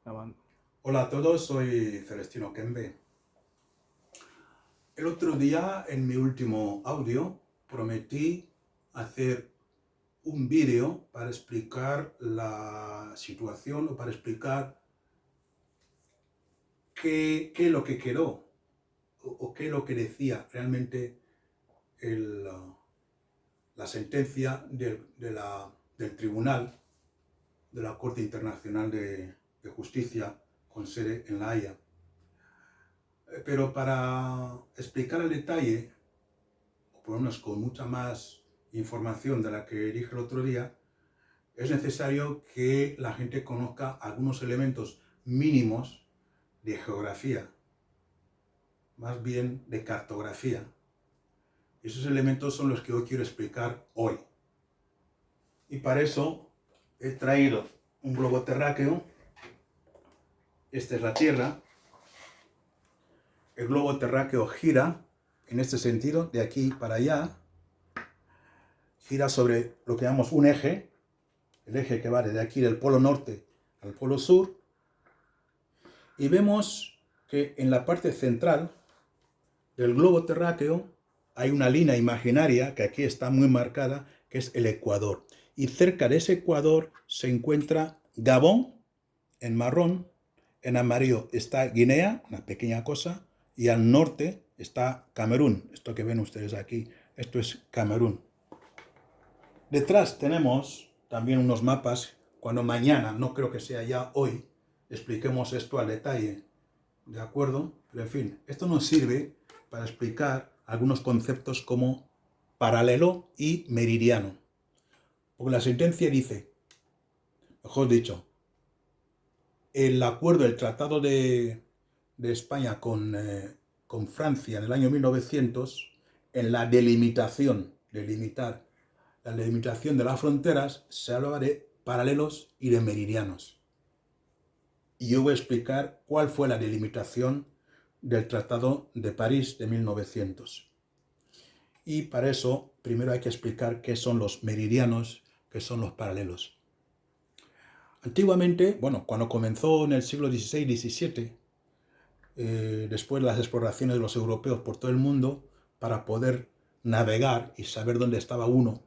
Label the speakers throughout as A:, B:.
A: grabando.
B: Hola a todos, soy Celestino Kembe. El otro día, en mi último audio, prometí hacer un vídeo para explicar la situación o para explicar qué es lo que quedó o qué es lo que decía realmente la sentencia del Tribunal de la Corte Internacional de Justicia con sede en La Haya. Pero para explicar el detalle, o por lo menos con mucha más información de la que dije el otro día, es necesario que la gente conozca algunos elementos mínimos de geografía, más bien de cartografía. Y esos elementos son los que yo quiero explicar hoy. Y para eso he traído un globo terráqueo. Esta es la Tierra. El globo terráqueo gira en este sentido, de aquí para allá. Gira sobre lo que llamamos un eje, el eje que va desde aquí del polo norte al polo sur, y vemos que en la parte central del globo terráqueo hay una línea imaginaria que aquí está muy marcada, que es el Ecuador. Y cerca de ese Ecuador se encuentra Gabón, en marrón. En amarillo está Guinea, una pequeña cosa, y al norte está Camerún. Esto que ven ustedes aquí, esto es Camerún. Detrás tenemos también unos mapas. Cuando mañana, no creo que sea ya hoy, expliquemos esto al detalle, ¿de acuerdo? Pero en fin, esto nos sirve para explicar algunos conceptos como paralelo y meridiano. Porque la sentencia dice, mejor dicho, el acuerdo, el tratado de España con Francia en el año 1900, en la delimitación, la delimitación de las fronteras, se hablaba de paralelos y de meridianos. Y yo voy a explicar cuál fue la delimitación del Tratado de París de 1900. Y para eso, primero hay que explicar qué son los meridianos, qué son los paralelos. Antiguamente, cuando comenzó en el siglo XVI-XVII, después de las exploraciones de los europeos por todo el mundo, para poder navegar y saber dónde estaba uno,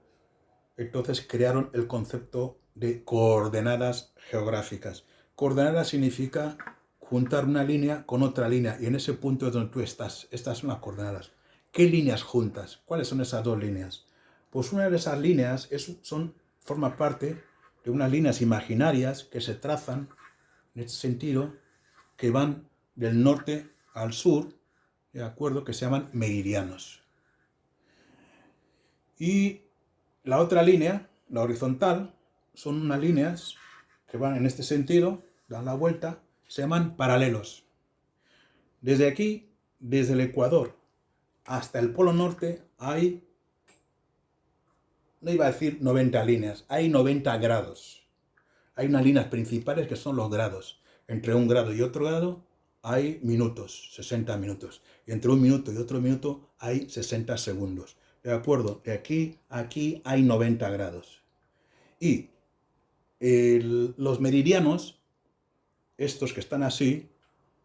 B: entonces crearon el concepto de coordenadas geográficas. Coordenadas significa juntar una línea con otra línea, y en ese punto es donde tú estás. Estas son las coordenadas. ¿Qué líneas juntas? ¿Cuáles son esas dos líneas? Pues una de esas líneas forma parte de unas líneas imaginarias que se trazan en este sentido, que van del norte al sur, ¿de acuerdo? Que se llaman meridianos. Y la otra línea, la horizontal, son unas líneas que van en este sentido, dan la vuelta, se llaman paralelos. Desde aquí, desde el Ecuador hasta el Polo Norte, hay, no iba a decir 90 líneas, hay 90 grados. Hay unas líneas principales que son los grados. Entre un grado y otro grado hay minutos, 60 minutos. Y entre un minuto y otro minuto hay 60 segundos. ¿De acuerdo? De aquí a aquí hay 90 grados. Y los meridianos, estos que están así,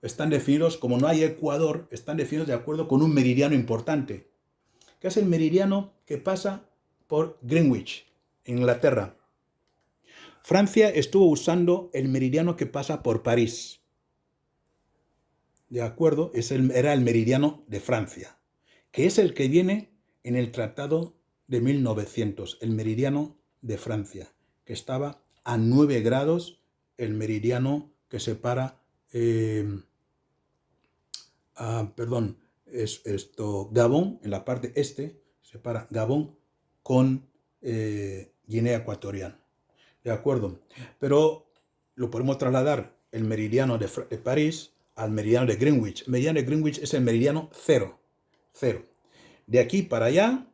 B: están definidos, como no hay ecuador, están definidos de acuerdo con un meridiano importante, que es el meridiano que pasa por Greenwich, Inglaterra. Francia estuvo usando el meridiano que pasa por París. ¿De acuerdo? Era el meridiano de Francia, que es el que viene en el Tratado de 1900, el meridiano de Francia, que estaba a 9 grados, el meridiano que separa, Gabón, en la parte este, separa Gabón con Guinea Ecuatorial. ¿De acuerdo? Pero lo podemos trasladar el meridiano de París al meridiano de Greenwich. El meridiano de Greenwich es el meridiano cero. De aquí para allá,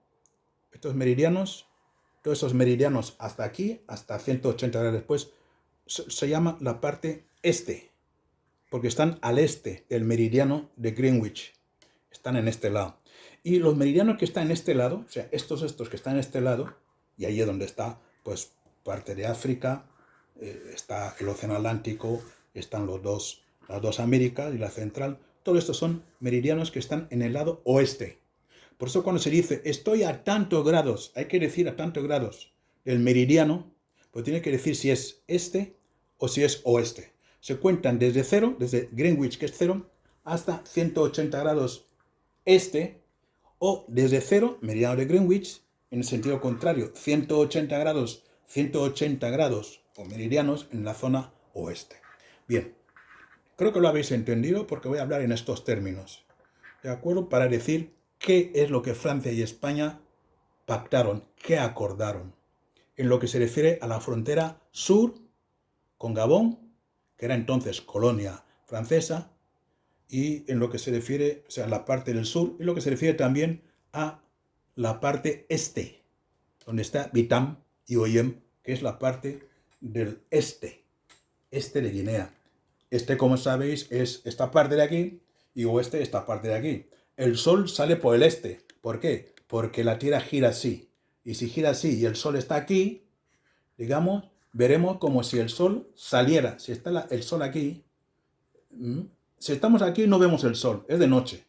B: todos esos meridianos hasta aquí, hasta 180 grados después, se llama la parte este, porque están al este del meridiano de Greenwich. Están en este lado. Y los meridianos que están en este lado, o sea, estos que están en este lado, y ahí es donde está, pues, parte de África, está el Océano Atlántico, están las dos Américas y la central. Todo esto son meridianos que están en el lado oeste. Por eso cuando se dice estoy a tantos grados, hay que decir a tantos grados del meridiano, pues tiene que decir si es este o si es oeste. Se cuentan desde cero, desde Greenwich, que es cero, hasta 180 grados este, o desde cero, meridiano de Greenwich, en el sentido contrario, 180 grados o meridianos en la zona oeste. Bien, creo que lo habéis entendido porque voy a hablar en estos términos, ¿de acuerdo? Para decir qué es lo que Francia y España pactaron, qué acordaron, en lo que se refiere a la frontera sur con Gabón, que era entonces colonia francesa, y en lo que se refiere, o sea, la parte del sur, y lo que se refiere también a la parte este, donde está Vitam y Oyem, que es la parte del este de Guinea. Este, como sabéis, es esta parte de aquí, y oeste esta parte de aquí. El sol sale por el este. ¿Por qué? Porque la Tierra gira así. Y si gira así y el sol está aquí, digamos, veremos como si el sol saliera. Si está el sol aquí, si estamos aquí no vemos el sol, es de noche.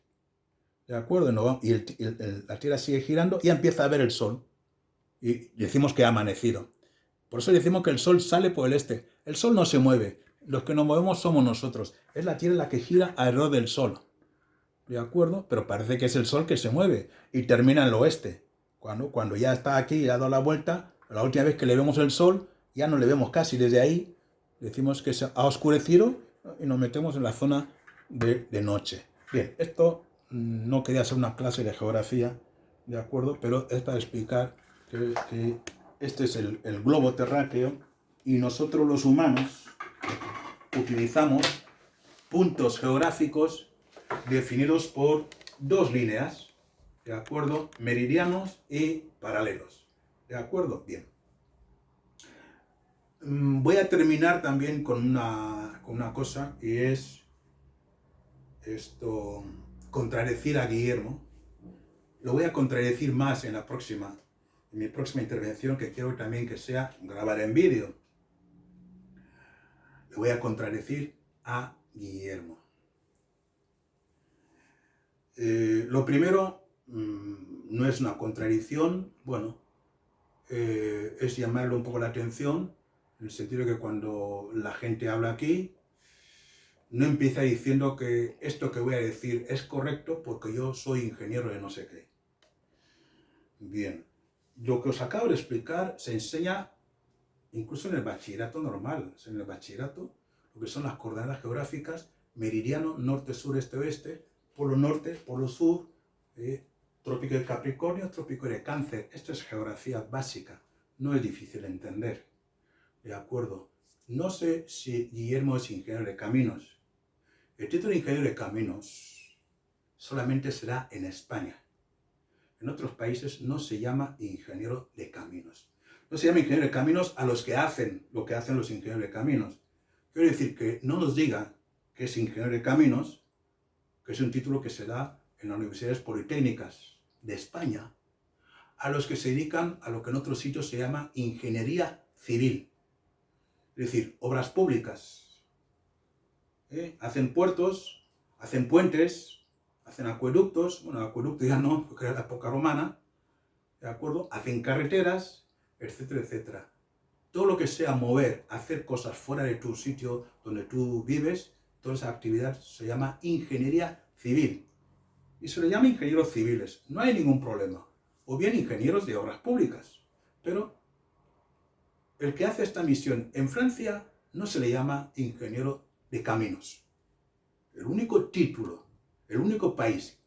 B: ¿De acuerdo? Y la Tierra sigue girando y empieza a ver el sol. Y decimos que ha amanecido. Por eso decimos que el sol sale por el este. El sol no se mueve. Los que nos movemos somos nosotros. Es la Tierra la que gira alrededor del sol. ¿De acuerdo? Pero parece que es el sol que se mueve y termina en el oeste. Cuando ya está aquí y ha dado la vuelta, la última vez que le vemos el sol, ya no le vemos casi. Desde ahí decimos que se ha oscurecido y nos metemos en la zona de noche. Bien, esto no quería ser una clase de geografía, ¿de acuerdo? Pero es para explicar que este es el globo terráqueo y nosotros los humanos utilizamos puntos geográficos definidos por dos líneas, ¿de acuerdo? Meridianos y paralelos, ¿de acuerdo? Bien. Voy a terminar también con una cosa, y es esto, contradecir a Guillermo. Lo voy a contradecir más en mi próxima intervención, que quiero también que sea grabada en vídeo. Le voy a contradecir a Guillermo. Lo primero no es una contradicción, bueno, es llamarle un poco la atención, en el sentido de que cuando la gente habla aquí, no empieza diciendo que esto que voy a decir es correcto porque yo soy ingeniero de no sé qué. Bien, lo que os acabo de explicar se enseña incluso en el bachillerato normal, en el bachillerato, lo que son las coordenadas geográficas, meridiano, norte, sur, este, oeste, polo norte, polo sur, trópico de Capricornio, trópico de Cáncer. Esto es geografía básica, no es difícil de entender. ¿De acuerdo? No sé si Guillermo es ingeniero de caminos. El título de ingeniero de caminos solamente será en España. En otros países no se llama ingeniero de caminos. No se llama ingeniero de caminos a los que hacen lo que hacen los ingenieros de caminos. Quiero decir que no nos diga que es ingeniero de caminos, que es un título que se da en las universidades politécnicas de España, a los que se dedican a lo que en otros sitios se llama ingeniería civil. Es decir, obras públicas. Hacen puertos, hacen puentes, hacen acueductos, bueno, acueducto ya no, porque era la época romana, ¿de acuerdo? Hacen carreteras, etcétera, etcétera. Todo lo que sea mover, hacer cosas fuera de tu sitio donde tú vives, toda esa actividad se llama ingeniería civil. Y se le llama ingenieros civiles, no hay ningún problema. O bien ingenieros de obras públicas. Pero el que hace esta misión en Francia no se le llama ingeniero de caminos. El único título, el único país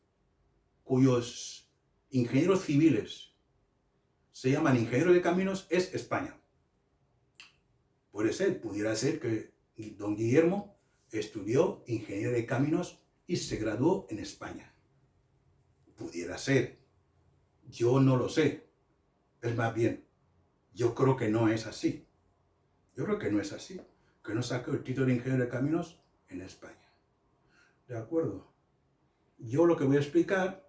B: cuyos ingenieros civiles se llaman ingenieros de caminos es España. Pudiera ser que don Guillermo estudió ingeniería de caminos y se graduó en España. Pudiera ser. Yo no lo sé. Es más bien, yo creo que no es así. Yo creo que no es así. Que no sacó el título de ingeniero de caminos en España. ¿De acuerdo? Yo lo que voy a explicar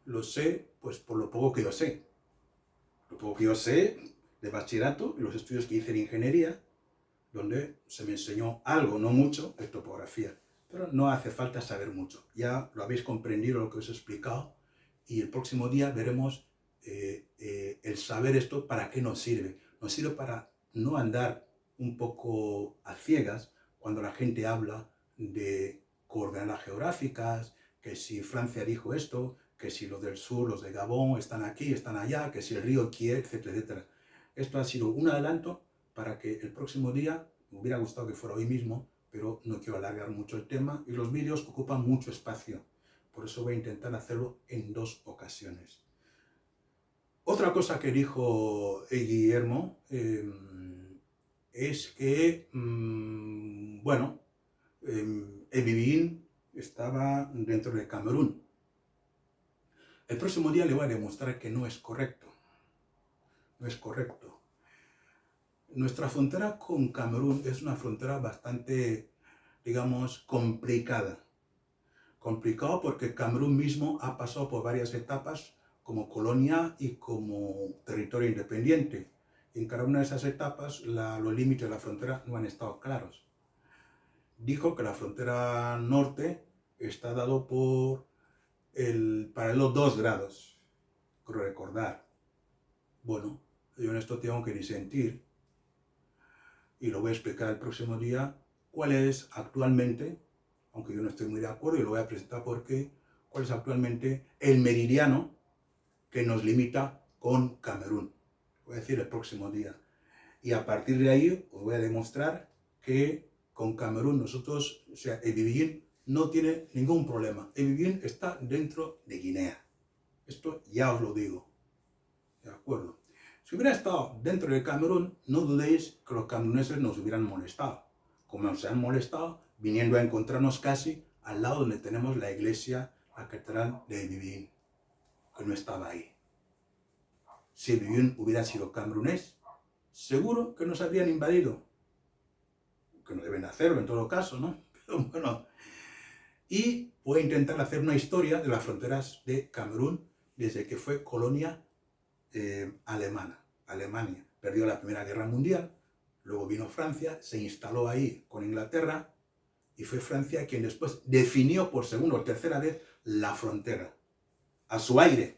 B: lo sé, pues por lo poco que yo sé. Lo poco que yo sé de bachillerato y los estudios que hice en ingeniería, donde se me enseñó algo, no mucho, de topografía. Pero no hace falta saber mucho. Ya lo habéis comprendido lo que os he explicado y el próximo día veremos el saber esto para qué nos sirve. Nos sirve para no andar un poco a ciegas cuando la gente habla de coordenadas geográficas, que si Francia dijo esto, que si los del sur, los de Gabón, están aquí, están allá, que si el río Kier, etcétera, etcétera. Esto ha sido un adelanto para que el próximo día, me hubiera gustado que fuera hoy mismo, pero no quiero alargar mucho el tema y los vídeos ocupan mucho espacio. Por eso voy a intentar hacerlo en 2 ocasiones. Otra cosa que dijo Guillermo es que, bueno, Ebibín estaba dentro de Camerún. El próximo día le voy a demostrar que no es correcto. No es correcto. Nuestra frontera con Camerún es una frontera bastante, digamos, complicada. Complicado porque Camerún mismo ha pasado por varias etapas como colonia y como territorio independiente. Y en cada una de esas etapas los límites de la frontera no han estado claros. Dijo que la frontera norte está dado por el paralelo 2 grados. Creo recordar. Bueno, yo en esto tengo que disentir y lo voy a explicar el próximo día cuál es actualmente, aunque yo no estoy muy de acuerdo y lo voy a presentar porque, cuál es actualmente el meridiano que nos limita con Camerún. Lo voy a decir el próximo día. Y a partir de ahí os voy a demostrar que con Camerún nosotros, o sea, Ebibín no tiene ningún problema. Ebibín está dentro de Guinea. Esto ya os lo digo. ¿De acuerdo? Si hubiera estado dentro de Camerún, no dudéis que los cameruneses nos hubieran molestado, como nos han molestado viniendo a encontrarnos casi al lado donde tenemos la iglesia, la catedral de Ebibín, que no estaba ahí. Si Ebibín hubiera sido camerunés, seguro que nos habrían invadido, que no deben hacerlo en todo caso, ¿no? Pero bueno, y voy a intentar hacer una historia de las fronteras de Camerún desde que fue colonia Alemania. Perdió la Primera Guerra Mundial, luego vino Francia, se instaló ahí con Inglaterra y fue Francia quien después definió por segunda o tercera vez la frontera. A su aire.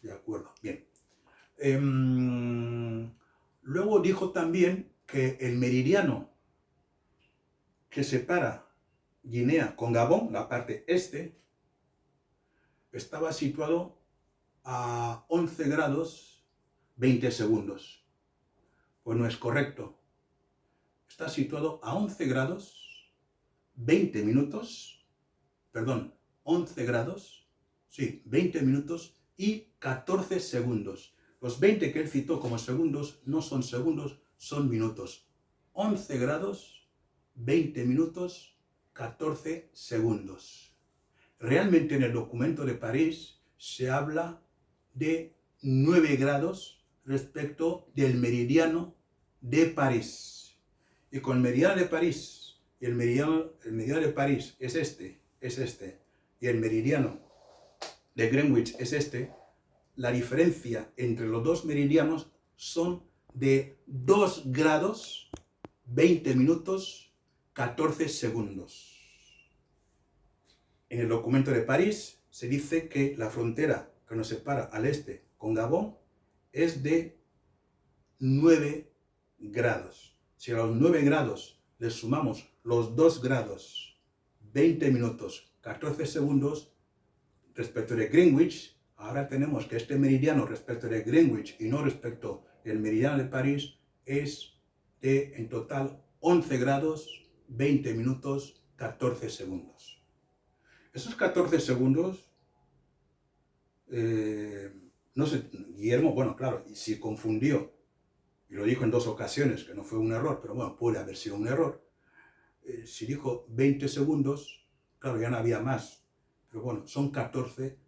B: De acuerdo, bien. Luego dijo también que el meridiano que separa Guinea con Gabón, la parte este, estaba situado a 11 grados 20 segundos. Pues no es correcto. Está situado a 11 grados 20 minutos, perdón, 11 grados, sí, 20 minutos y 14 segundos. Los 20 que él citó como segundos no son segundos, son minutos. 11 grados, 20 minutos, 14 segundos. Realmente en el documento de París se habla de 9 grados respecto del meridiano de París. Y con el meridiano de París, y el meridiano de París es este, y el meridiano de Greenwich es este, la diferencia entre los dos meridianos son de 2 grados, 20 minutos, 14 segundos. En el documento de París se dice que la frontera que nos separa al este con Gabón es de 9 grados. Si a los 9 grados le sumamos los 2 grados, 20 minutos, 14 segundos, respecto de Greenwich, ahora tenemos que este meridiano respecto de Greenwich y no respecto del meridiano de París es de en total 11 grados, 20 minutos, 14 segundos. Esos 14 segundos, no sé, Guillermo, bueno, claro, si confundió, y lo dijo en 2 ocasiones, que no fue un error, pero bueno, puede haber sido un error. Si dijo 20 segundos, claro, ya no había más, pero bueno, son 14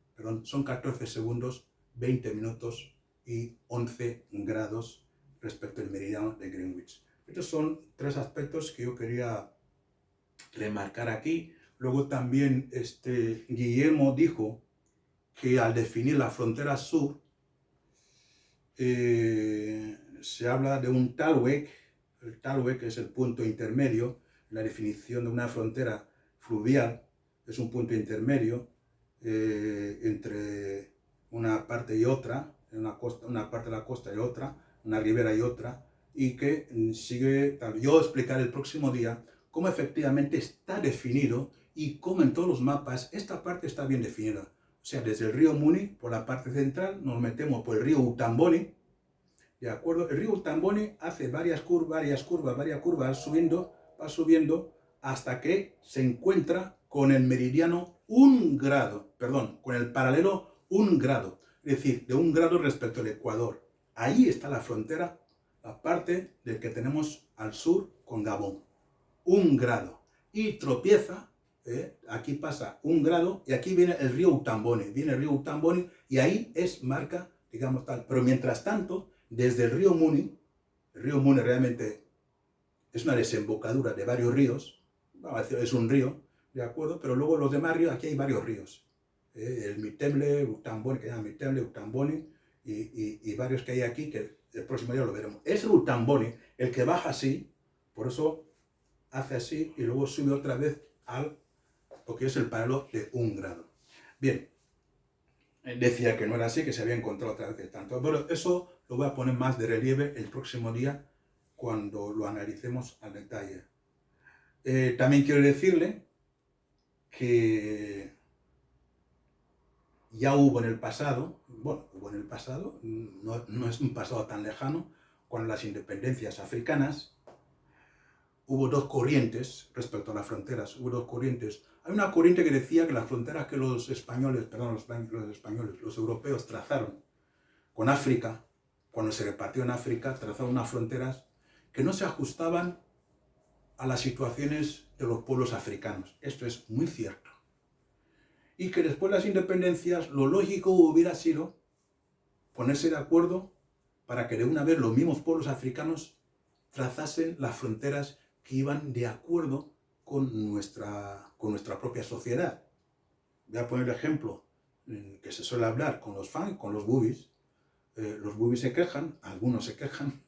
B: segundos, 20 minutos y 11 grados respecto al meridiano de Greenwich. Estos son 3 aspectos que yo quería remarcar aquí. Luego también Guillermo dijo que al definir la frontera sur se habla de un talweg el talwe, que es el punto intermedio, la definición de una frontera fluvial, es un punto intermedio entre una parte y otra, una parte de la costa y otra, una ribera y otra, y que sigue, yo explicaré el próximo día cómo efectivamente está definido y cómo en todos los mapas esta parte está bien definida. O sea, desde el río Muni, por la parte central, nos metemos por el río Utamboni, ¿de acuerdo? El río Utamboni hace varias curvas, va subiendo hasta que se encuentra con el meridiano 1 grado, perdón, con el paralelo 1 grado, es decir, de 1 grado respecto al Ecuador. Ahí está la frontera, la parte del que tenemos al sur con Gabón. 1 grado. Y tropieza, aquí pasa 1 grado y aquí viene el río Utamboni, y ahí es marca, digamos tal. Pero mientras tanto, desde el río Muni realmente es una desembocadura de varios ríos, vamos a decir, es un río, ¿de acuerdo? Pero luego los demás ríos, aquí hay varios ríos. El Mitemle, Utamboni, que se llama Mitemle, Utamboni, y varios que hay aquí, que el próximo día lo veremos. Es el Utamboni el que baja así, por eso hace así, y luego sube otra vez porque es el paralelo de 1 grado. Bien, decía que no era así, que se había encontrado otra vez de tanto. Pero eso lo voy a poner más de relieve el próximo día cuando lo analicemos al detalle. También quiero decirle que ya hubo en el pasado, no es un pasado tan lejano, con las independencias africanas, hubo dos corrientes respecto a las fronteras, Hay una corriente que decía que las fronteras que los europeos trazaron con África, cuando se repartió en África, trazaron unas fronteras que no se ajustaban a las situaciones de los pueblos africanos. Esto es muy cierto. Y que después de las independencias, lo lógico hubiera sido ponerse de acuerdo para que de una vez los mismos pueblos africanos trazasen las fronteras que iban de acuerdo con nuestra propia sociedad. Voy a poner el ejemplo que se suele hablar con los Fang, con los Bubis. Los Bubis se quejan, algunos se quejan,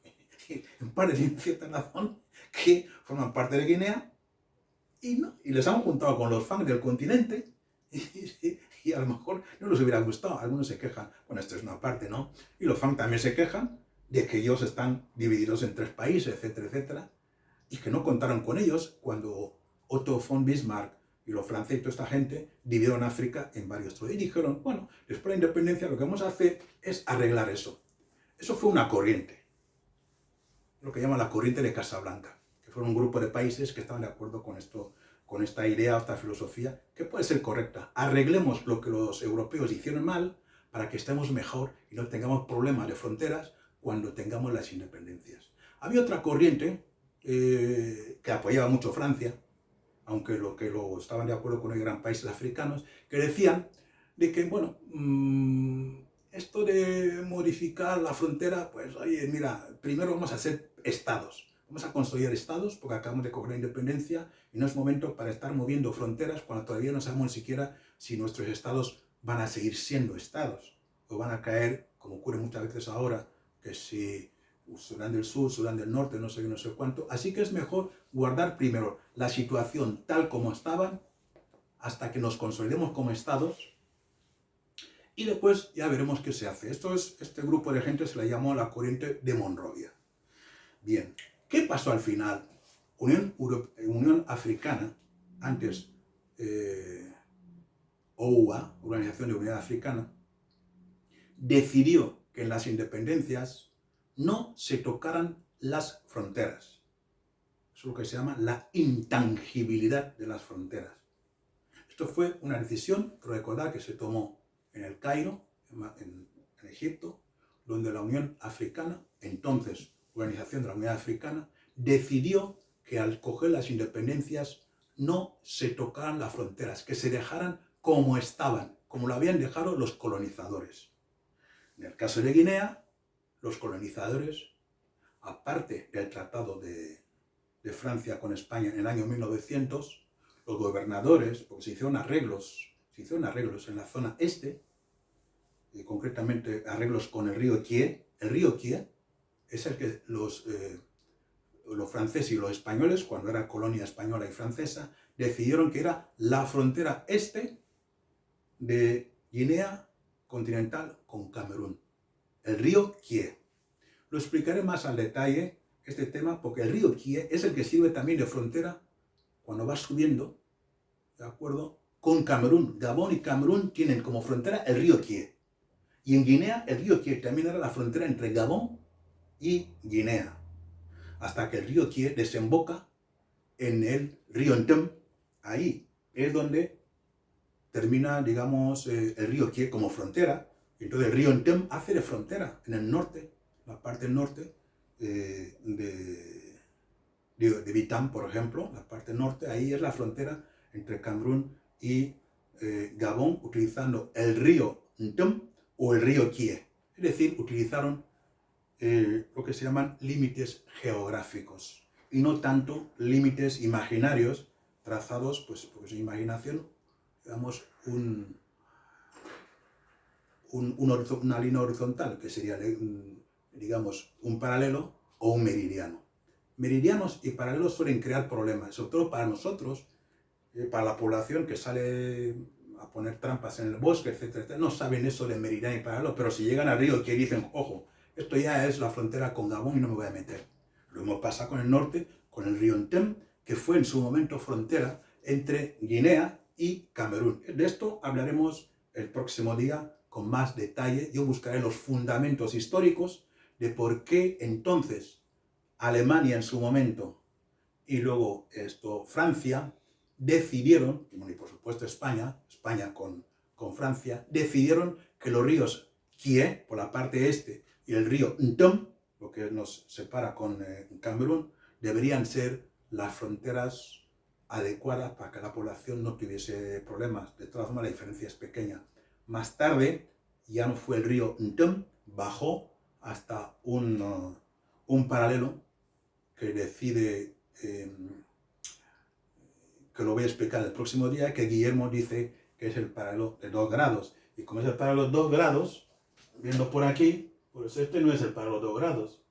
B: en parte tienen cierta razón, que forman parte de Guinea, y les han juntado con los Fang del continente, y a lo mejor no les hubiera gustado. Algunos se quejan, bueno, esto es una parte, ¿no? Y los Fang también se quejan de que ellos están divididos en 3 países, etcétera, etcétera, y que no contaron con ellos cuando Otto von Bismarck y los franceses y toda esta gente dividieron África en varios trozos. Y dijeron, bueno, después de la independencia lo que vamos a hacer es arreglar eso. Eso fue una corriente, lo que llaman la corriente de Casablanca, que fueron un grupo de países que estaban de acuerdo con esto, con esta idea, esta filosofía, que puede ser correcta. Arreglemos lo que los europeos hicieron mal para que estemos mejor y no tengamos problemas de fronteras cuando tengamos las independencias. Había otra corriente que apoyaba mucho Francia, aunque lo estaban de acuerdo con el gran países africanos, que decían de que, bueno, esto de modificar la frontera, pues, oye, mira, primero vamos a hacer estados, vamos a construir estados, porque acabamos de coger la independencia, y no es momento para estar moviendo fronteras cuando todavía no sabemos ni siquiera si nuestros estados van a seguir siendo estados, o van a caer, como ocurre muchas veces ahora, que si Sudán del Sur, Sudán del Norte, no sé qué, no sé cuánto. Así que es mejor guardar primero la situación tal como estaban hasta que nos consolidemos como estados y después ya veremos qué se hace. Este grupo de gente se la llamó la corriente de Monrovia. Bien, ¿qué pasó al final? Unión Africana, antes OUA, Organización de Unidad Africana, decidió que en las independencias no se tocaran las fronteras. Eso es lo que se llama la intangibilidad de las fronteras. Esto fue una decisión, recordad, que se tomó en el Cairo, en Egipto, donde la Unión Africana, entonces Organización de la Unidad Africana, decidió que al coger las independencias no se tocaran las fronteras, que se dejaran como estaban, como lo habían dejado los colonizadores. En el caso de Guinea, los colonizadores, aparte del Tratado de Francia con España en el año 1900, los gobernadores, porque se hicieron arreglos en la zona este, y concretamente arreglos con el río Kie. El río Kie es el que los los franceses y los españoles, cuando era colonia española y francesa, decidieron que era la frontera este de Guinea continental con Camerún, el río Kie. Lo explicaré más al detalle este tema, porque el río Kie es el que sirve también de frontera cuando vas subiendo, ¿de acuerdo?, con Camerún. Gabón y Camerún tienen como frontera el río Kie. Y en Guinea el río Kie también era la frontera entre Gabón y Guinea, hasta que el río Kie desemboca en el río Ntem. Ahí es donde termina, digamos, el río Kie como frontera. Entonces el río Ntem hace de frontera en el norte, la parte norte de Bitam, por ejemplo, la parte norte, ahí es la frontera entre Camerún y Gabón, utilizando el río Ntem o el río Kie. Es decir, utilizaron lo que se llaman límites geográficos y no tanto límites imaginarios trazados, pues por su imaginación, digamos, una línea horizontal, que sería, digamos, un paralelo o un meridiano. Meridianos y paralelos suelen crear problemas, sobre todo para nosotros, para la población que sale a poner trampas en el bosque, etcétera, etcétera. No saben eso de meridiano y paralelo, pero si llegan al río que dicen, ojo, esto ya es la frontera con Gabón y no me voy a meter. Lo mismo pasa con el norte, con el río Ntem, que fue en su momento frontera entre Guinea y Camerún. De esto hablaremos el próximo día con más detalle. Yo buscaré los fundamentos históricos de por qué entonces Alemania en su momento y luego Francia decidieron, y por supuesto España con Francia, decidieron que los ríos Kie, por la parte este, y el río Ntom, lo que nos separa con Camerún, deberían ser las fronteras adecuadas para que la población no tuviese problemas. De todas formas, la diferencia es pequeña. Más tarde, ya no fue el río Ntom, bajó hasta un paralelo que decide, que lo voy a explicar el próximo día, que Guillermo dice que es el paralelo de 2 grados. Y como es el paralelo de 2 grados, viendo por aquí, pues este no es el paralelo de 2 grados.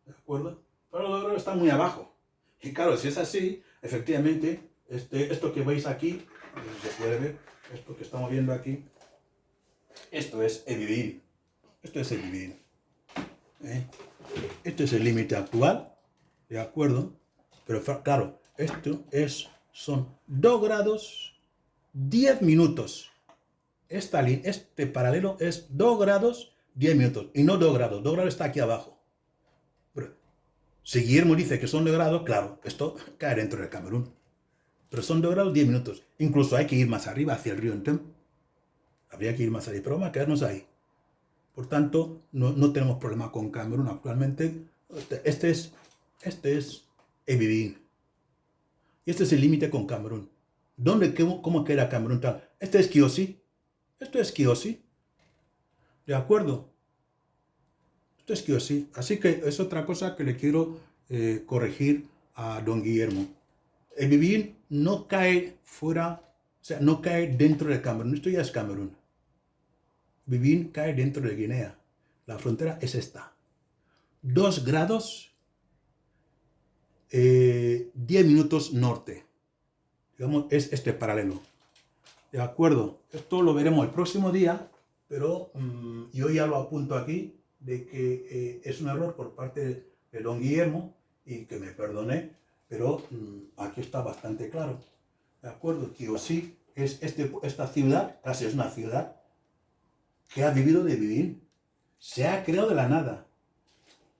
B: ¿De acuerdo? El paralelo de 2 grados está muy abajo. Y claro, si es así, efectivamente, esto que veis aquí, se puede ver, esto que estamos viendo aquí, esto es Evivín. Esto es Evivín. Este es el límite actual, ¿de acuerdo? Pero claro, esto son 2 grados 10 minutos. Este paralelo es 2 grados 10 minutos y no 2 grados. 2 grados está aquí abajo. Pero si Guillermo dice que son 2 grados, claro, esto cae dentro del Camerún. Pero son 2 grados 10 minutos. Incluso hay que ir más arriba, hacia el río Ntem. Habría que ir más arriba, pero vamos a quedarnos ahí. Por tanto, no tenemos problema con Camerún actualmente. Este es Evivín. Y este es el límite con Camerún. ¿Cómo queda Camerún tal? Este es Kiossi. Esto es Kiossi. ¿De acuerdo? Esto es Kiossi. Así que es otra cosa que le quiero corregir a don Guillermo. Evivín no cae fuera, o sea, no cae dentro de Camerún. Esto ya es Camerún. Evivín cae dentro de Guinea. La frontera es esta. 2 grados 10 minutos norte. Digamos, es este paralelo. ¿De acuerdo? Esto lo veremos el próximo día, pero yo ya lo apunto aquí, de que es un error por parte de don Guillermo, y que me perdone, pero aquí está bastante claro. ¿De acuerdo? Kiossi es esta ciudad, casi es una ciudad, que ha vivido de vivir. Se ha creado de la nada.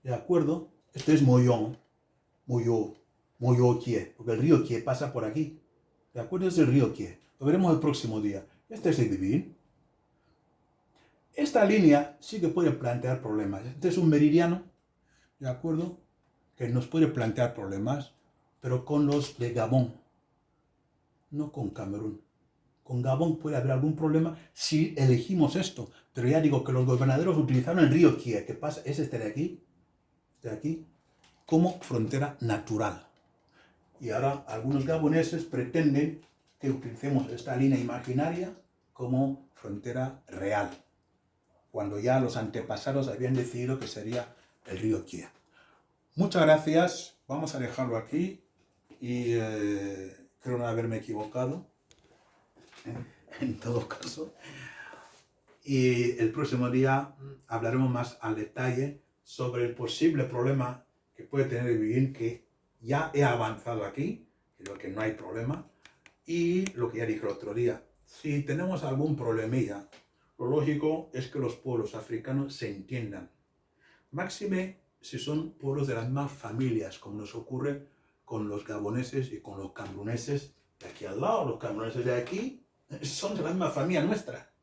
B: ¿De acuerdo? Esto es Moyo Kie, porque el río Kie pasa por aquí. ¿De acuerdo? Es el río Kie. Lo veremos el próximo día. Este es el Evivín. Esta línea sí que puede plantear problemas. Este es un meridiano, ¿de acuerdo?, que nos puede plantear problemas, pero con los de Gabón, no con Camerún. Con Gabón puede haber algún problema si elegimos esto. Pero ya digo que los gobernadores utilizaron el río Kie, que pasa, es este de aquí, como frontera natural. Y ahora algunos gaboneses pretenden que utilicemos esta línea imaginaria como frontera real, cuando ya los antepasados habían decidido que sería el río Kie. Muchas gracias. vamos a dejarlo aquí y creo no haberme equivocado, en todo caso. Y el próximo día hablaremos más al detalle sobre el posible problema que puede tener el Beguín, que ya he avanzado aquí, creo que no hay problema, y lo que ya dije el otro día, si tenemos algún problemilla, lo lógico es que los pueblos africanos se entiendan, máxime si son pueblos de las mismas familias, como nos ocurre con los gaboneses y con los cameruneses de aquí al lado. Los cameruneses de aquí son de la misma familia nuestra.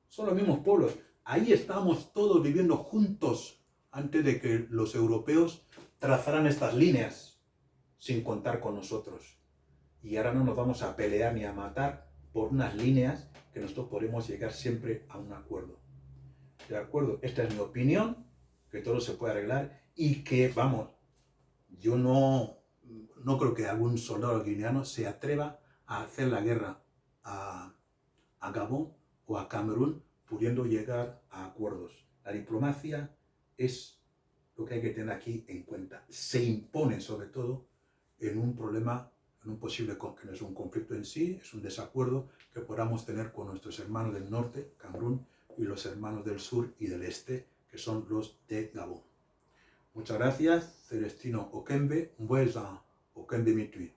B: Son los mismos pueblos. Ahí estábamos todos viviendo juntos antes de que los europeos trazaran estas líneas sin contar con nosotros. Y ahora no nos vamos a pelear ni a matar por unas líneas que nosotros podemos llegar siempre a un acuerdo. ¿De acuerdo? Esta es mi opinión, que todo se puede arreglar y que, vamos, yo no creo que algún soldado guineano se atreva a hacer la guerra a Gabón o a Camerún pudiendo llegar a acuerdos. La diplomacia es lo que hay que tener aquí en cuenta. Se impone sobre todo en un problema, en un posible, que no es un conflicto en sí, es un desacuerdo que podamos tener con nuestros hermanos del norte, Camerún, y los hermanos del sur y del este, que son los de Gabón. Muchas gracias, Celestino Okembe, Mbweza Okembe Mitui.